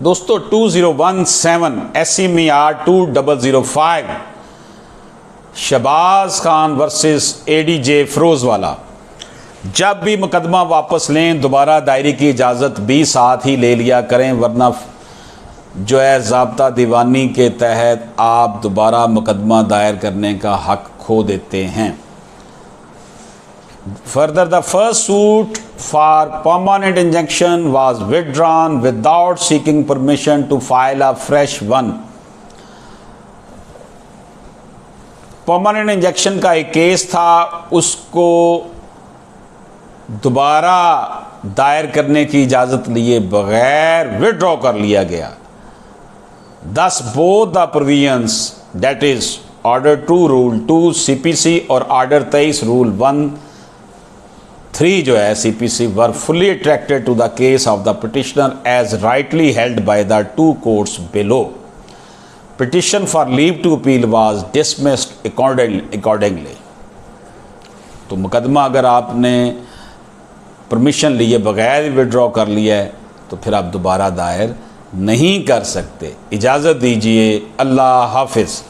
दोस्तों 2017 SCMR 2005 Shahbaz Khan versus ADJ Ferozewala. जब भी मुकदमा वापस लें दोबारा दायरे की इजाज़त भी साथ ही ले लिया करें, वरना जो है ज़ाब्ता दीवानी के तहत आप दोबारा मुकदमा दायर करने का हक खो देते हैं। Further, the first suit for permanent injunction was withdrawn without seeking permission to file a fresh one. Permanent injection का एक केस था, उसको दोबारा दायर करने की इजाज़त लिए बगैर विड्रॉ कर लिया गया। Thus both the provisions, that is Order 2 Rule 2 CPC और Order 23 Rule 1-3 जो है CPC were fully attracted to the case of the petitioner as rightly held by the two courts below. Petition for leave to appeal was dismissed accordingly. तो मुकदमा अगर आपने permission लिए बगैर withdraw कर लिया है तो फिर आप दोबारा दायर नहीं कर सकते। इजाज़त दीजिए। अल्लाह हाफिज़।